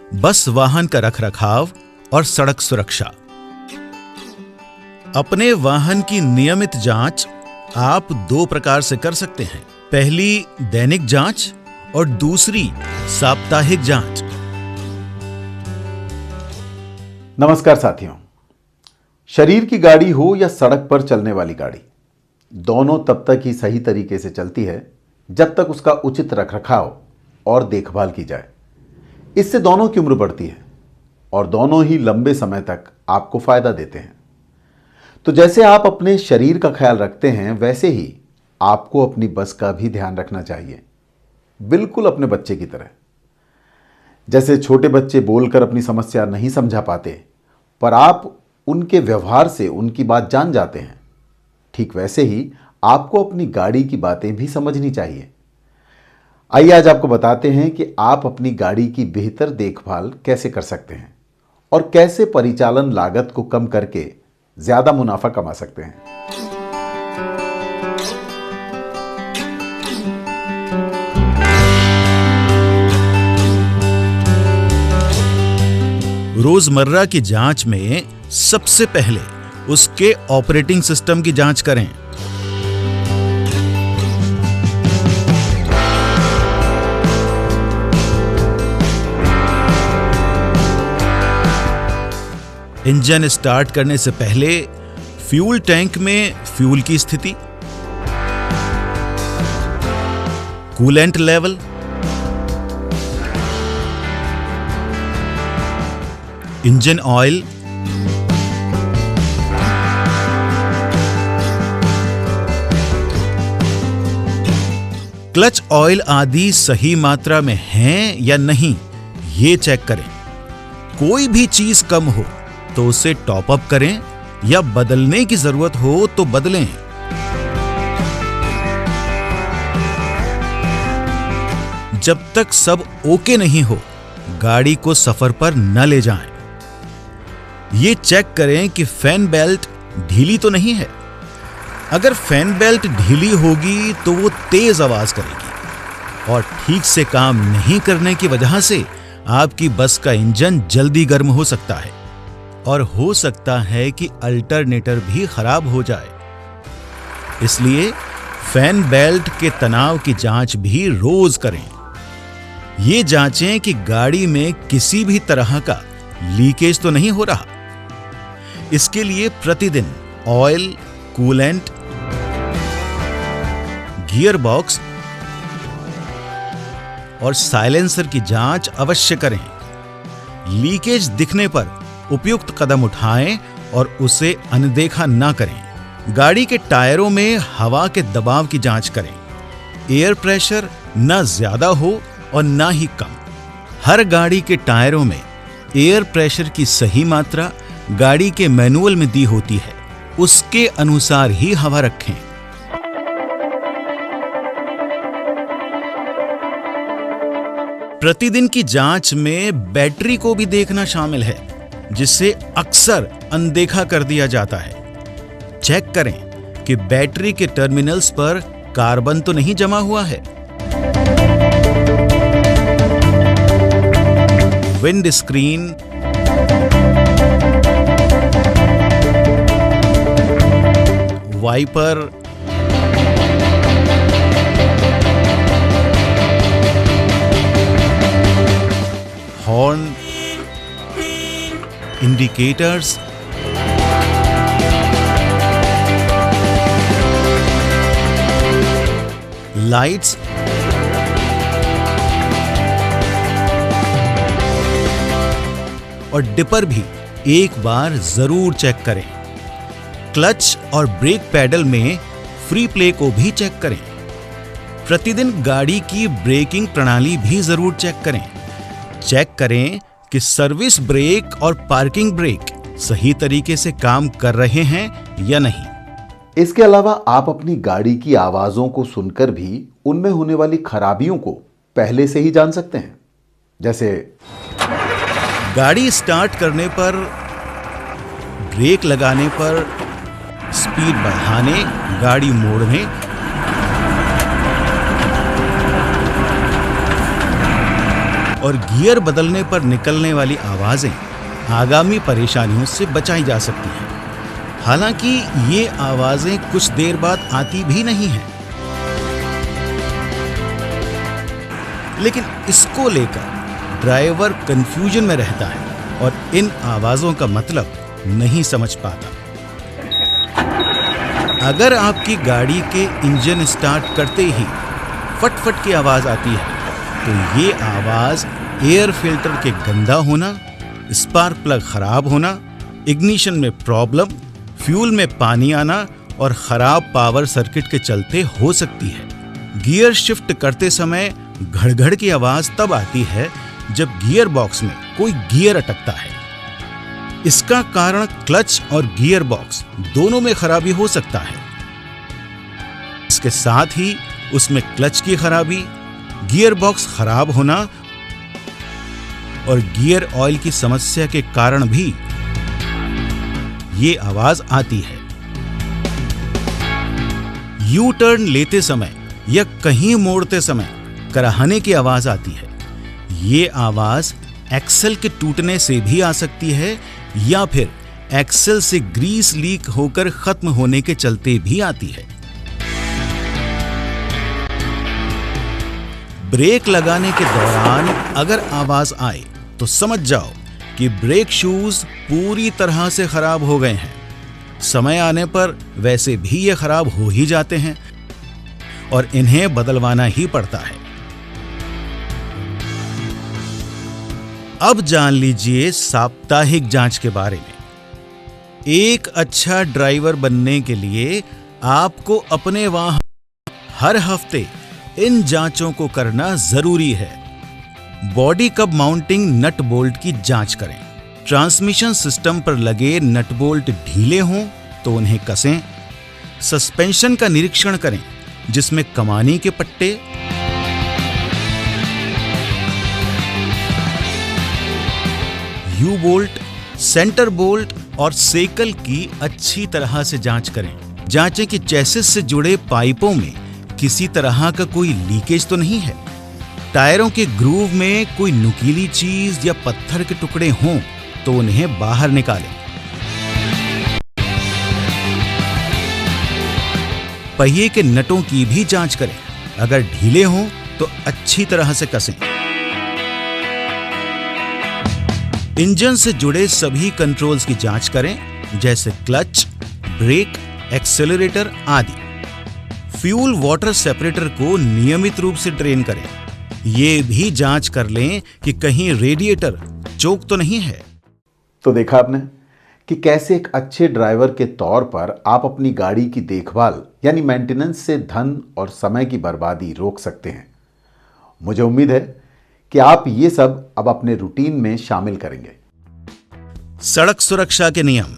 बस वाहन का रखरखाव और सड़क सुरक्षा। अपने वाहन की नियमित जांच आप 2 प्रकार से कर सकते हैं। पहली दैनिक जांच और दूसरी साप्ताहिक जांच। नमस्कार साथियों, शरीर की गाड़ी हो या सड़क पर चलने वाली गाड़ी, दोनों तब तक ही सही तरीके से चलती है जब तक उसका उचित रखरखाव और देखभाल की जाए। इससे दोनों की उम्र बढ़ती है और दोनों ही लंबे समय तक आपको फायदा देते हैं। तो जैसे आप अपने शरीर का ख्याल रखते हैं, वैसे ही आपको अपनी बस का भी ध्यान रखना चाहिए, बिल्कुल अपने बच्चे की तरह। जैसे छोटे बच्चे बोलकर अपनी समस्या नहीं समझा पाते, पर आप उनके व्यवहार से उनकी बात जान जाते हैं, ठीक वैसे ही आपको अपनी गाड़ी की बातें भी समझनी चाहिए। आइए आज आपको बताते हैं कि आप अपनी गाड़ी की बेहतर देखभाल कैसे कर सकते हैं और कैसे परिचालन लागत को कम करके ज्यादा मुनाफा कमा सकते हैं। रोजमर्रा की जांच में सबसे पहले उसके ऑपरेटिंग सिस्टम की जांच करें। इंजन स्टार्ट करने से पहले फ्यूल टैंक में फ्यूल की स्थिति, coolant level, engine oil, clutch oil आदि सही मात्रा में हैं या नहीं, ये चेक करें। कोई भी चीज कम हो तो उसे टॉप अप करें या बदलने की जरूरत हो तो बदलें। जब तक सब ओके नहीं हो, गाड़ी को सफर पर न ले जाएं। ये चेक करें कि फैन बेल्ट ढीली तो नहीं है। अगर फैन बेल्ट ढीली होगी तो वो तेज आवाज करेगी और ठीक से काम नहीं करने की वजह से आपकी बस का इंजन जल्दी गर्म हो सकता है और हो सकता है कि अल्टरनेटर भी खराब हो जाए। इसलिए फैन बेल्ट के तनाव की जांच भी रोज करें। ये जांचें कि गाड़ी में किसी भी तरह का लीकेज तो नहीं हो रहा। इसके लिए प्रतिदिन ऑयल, कूलेंट, गियर बॉक्स और साइलेंसर की जांच अवश्य करें। लीकेज दिखने पर उपयुक्त कदम उठाएं और उसे अनदेखा ना करें। गाड़ी के टायरों में हवा के दबाव की जांच करें। एयर प्रेशर न ज्यादा हो और ना ही कम। हर गाड़ी के टायरों में एयर प्रेशर की सही मात्रा गाड़ी के मैनुअल में दी होती है, उसके अनुसार ही हवा रखें। प्रतिदिन की जांच में बैटरी को भी देखना शामिल है, जिसे अक्सर अनदेखा कर दिया जाता है। चेक करें कि बैटरी के टर्मिनल्स पर कार्बन तो नहीं जमा हुआ है। Windscreen, wiper, horn, indicators, lights, और डिपर भी एक बार जरूर चेक करें। क्लच और ब्रेक पैडल में फ्री प्ले को भी चेक करें। प्रतिदिन गाड़ी की ब्रेकिंग प्रणाली भी जरूर चेक करें। चेक करें कि सर्विस ब्रेक और पार्किंग ब्रेक सही तरीके से काम कर रहे हैं या नहीं। इसके अलावा आप अपनी गाड़ी की आवाजों को सुनकर भी उनमें होने वाली खराबियों को पहले से ही जान सकते हैं। जैसे गाड़ी स्टार्ट करने पर, ब्रेक लगाने पर, स्पीड बढ़ाने, गाड़ी मोड़ने, और गियर बदलने पर निकलने वाली आवाजें आगामी परेशानियों से बचाई जा सकती हैं। हालांकि ये आवाजें कुछ देर बाद आती भी नहीं हैं, लेकिन इसको लेकर ड्राइवर कंफ्यूजन में रहता है और इन आवाजों का मतलब नहीं समझ पाता। अगर आपकी गाड़ी के इंजन स्टार्ट करते ही फट-फट की आवाज आती है, तो ये आवाज एयर फिल्टर के गंदा होना, स्पार्क प्लग खराब होना, इग्निशन में प्रॉब्लम, फ्यूल में पानी आना और खराब पावर सर्किट के चलते हो सकती है। गियर शिफ्ट करते समय घड़-घड़ की आवाज तब आती है जब गियर बॉक्स में कोई गियर अटकता है। इसका कारण क्लच और गियर बॉक्स दोनों में खराबी हो सकता है। इसके साथ ही उसमें क्लच की खराबी, गियर बॉक्स खराब होना और गियर ऑयल की समस्या के कारण भी ये आवाज आती है। यू टर्न लेते समय या कहीं मोड़ते समय कराहने की आवाज आती है। ये आवाज एक्सल के टूटने से भी आ सकती है या फिर एक्सल से ग्रीस लीक होकर खत्म होने के चलते भी आती है। ब्रेक लगाने के दौरान अगर आवाज आए तो समझ जाओ कि ब्रेक शूज पूरी तरह से खराब हो गए हैं। समय आने पर वैसे भी ये खराब हो ही जाते हैं और इन्हें बदलवाना ही पड़ता है। अब जान लीजिए साप्ताहिक जांच के बारे में। एक अच्छा ड्राइवर बनने के लिए आपको अपने वाहन हर हफ्ते इन जांचों को करना जरूरी है। बॉडी कब माउंटिंग नट बोल्ट की जांच करें। ट्रांसमिशन सिस्टम पर लगे नट बोल्ट ढीले हों तो उन्हें कसें। सस्पेंशन का निरीक्षण करें जिसमें कमानी के पट्टे, यू बोल्ट, सेंटर बोल्ट और सेकल की अच्छी तरह से जांच करें। जांचें कि चेसिस से जुड़े पाइपों में किसी तरह का कोई लीकेज तो नहीं है। टायरों के ग्रूव में कोई नुकीली चीज या पत्थर के टुकड़े हों तो उन्हें बाहर निकालें। पहिए के नटों की भी जांच करें। अगर ढीले हों तो अच्छी तरह से कसें। इंजन से जुड़े सभी कंट्रोल्स की जांच करें, जैसे क्लच, ब्रेक, एक्सेलरेटर आदि। फ्यूल वाटर सेपरेटर को नियमित रूप से ड्रेन करें। ये भी जांच कर लें कि कहीं रेडिएटर चोक तो नहीं है। तो देखा आपने कि कैसे एक अच्छे ड्राइवर के तौर पर आप अपनी गाड़ी की देखभाल यानी मेंटेनेंस से धन और समय की बर्बादी रोक सकते हैं। मुझे उम्मीद है कि आप ये सब अब अपने रूटीन में शामिल करेंगे। सड़क सुरक्षा के नियम।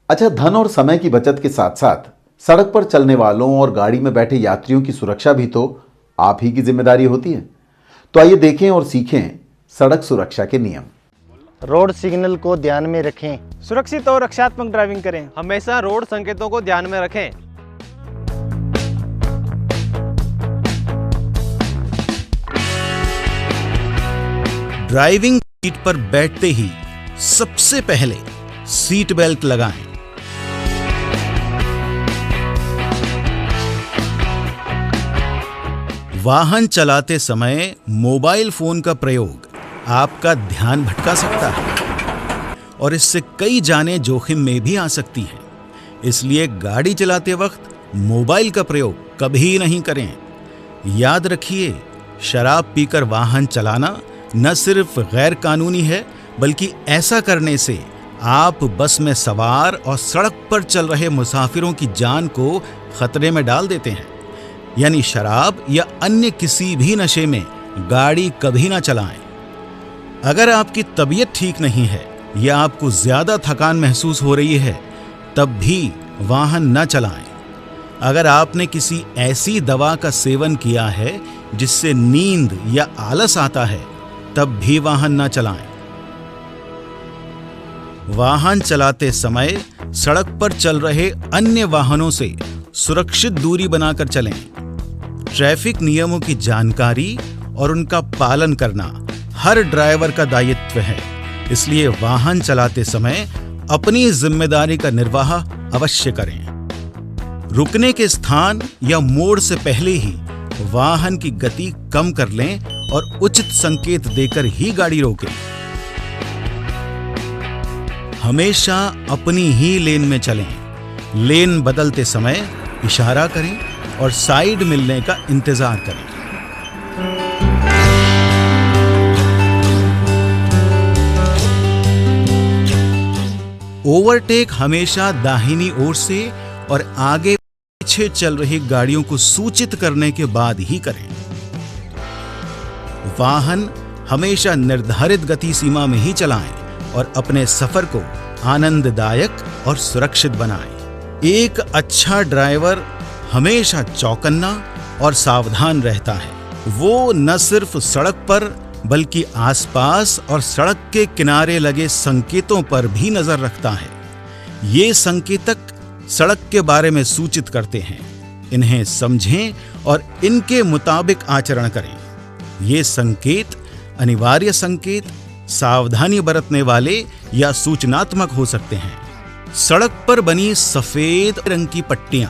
अच्छा, धन और समय की बचत के साथ साथ सड़क पर चलने वालों और गाड़ी में बैठे यात्रियों की सुरक्षा भी तो आप ही की जिम्मेदारी होती है। तो आइए देखें और सीखें सड़क सुरक्षा के नियम। रोड सिग्नल को ध्यान में रखें। सुरक्षित और रक्षात्मक ड्राइविंग करें। हमेशा रोड संकेतों को ध्यान में रखें। ड्राइविंग सीट पर बैठते ही सबसे पहले सीट बेल्ट लगाएं। वाहन चलाते समय मोबाइल फोन का प्रयोग आपका ध्यान भटका सकता है और इससे कई जानें जोखिम में भी आ सकती हैं। इसलिए गाड़ी चलाते वक्त मोबाइल का प्रयोग कभी नहीं करें। याद रखिए, शराब पीकर वाहन चलाना न सिर्फ गैर कानूनी है, बल्कि ऐसा करने से आप बस में सवार और सड़क पर चल रहे मुसाफिरों की जान को खतरे में डाल देते हैं। यानी शराब या अन्य किसी भी नशे में गाड़ी कभी ना चलाएं। अगर आपकी तबीयत ठीक नहीं है या आपको ज्यादा थकान महसूस हो रही है, तब भी वाहन न चलाएं। अगर आपने किसी ऐसी दवा का सेवन किया है जिससे नींद या आलस आता है, तब भी वाहन न चलाएं। वाहन चलाते समय सड़क पर चल रहे अन्य वाहनों से सुरक्षित दूरी बनाकर चलें। ट्रैफिक नियमों की जानकारी और उनका पालन करना हर ड्राइवर का दायित्व है। इसलिए वाहन चलाते समय अपनी जिम्मेदारी का निर्वाह अवश्य करें। रुकने के स्थान या मोड़ से पहले ही वाहन की गति कम कर लें और उचित संकेत देकर ही गाड़ी रोकें। हमेशा अपनी ही लेन में चलें। लेन बदलते समय इशारा करें और साइड मिलने का इंतजार करें। ओवरटेक हमेशा दाहिनी ओर से और आगे पीछे चल रही गाड़ियों को सूचित करने के बाद ही करें। वाहन हमेशा निर्धारित गति सीमा में ही चलाएं और अपने सफर को आनंददायक और सुरक्षित बनाएं। एक अच्छा ड्राइवर हमेशा चौकन्ना और सावधान रहता है। वो न सिर्फ सड़क पर बल्कि आसपास और सड़क के किनारे लगे संकेतों पर भी नजर रखता है। ये संकेतक सड़क के बारे में सूचित करते हैं। इन्हें समझें और इनके मुताबिक आचरण करें। ये संकेत अनिवार्य संकेत, सावधानी बरतने वाले या सूचनात्मक हो सकते हैं। सड़क पर बनी सफेद रंग की पट्टियां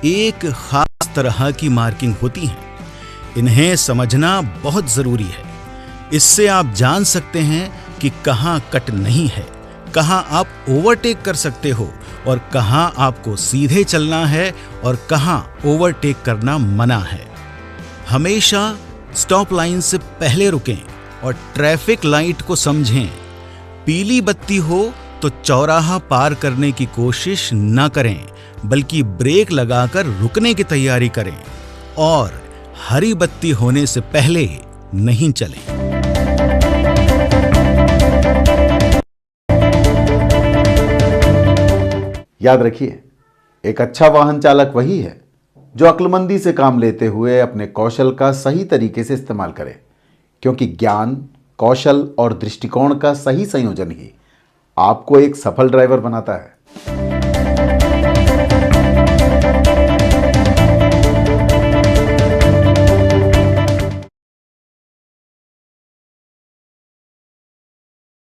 एक खास तरह की मार्किंग होती हैं। इन्हें समझना बहुत जरूरी है। इससे आप जान सकते हैं कि कहां कट नहीं है, कहां आप ओवरटेक कर सकते हो और कहां आपको सीधे चलना है और कहां ओवरटेक करना मना है। हमेशा स्टॉप लाइन से पहले रुकें और ट्रैफिक लाइट को समझें। पीली बत्ती हो तो चौराहा पार करने की कोशिश न करें, बल्कि ब्रेक लगाकर रुकने की तैयारी करें और हरी बत्ती होने से पहले नहीं चलें। याद रखिए, एक अच्छा वाहन चालक वही है जो अक्लमंदी से काम लेते हुए अपने कौशल का सही तरीके से इस्तेमाल करे, क्योंकि ज्ञान, कौशल और दृष्टिकोण का सही संयोजन ही आपको एक सफल ड्राइवर बनाता है।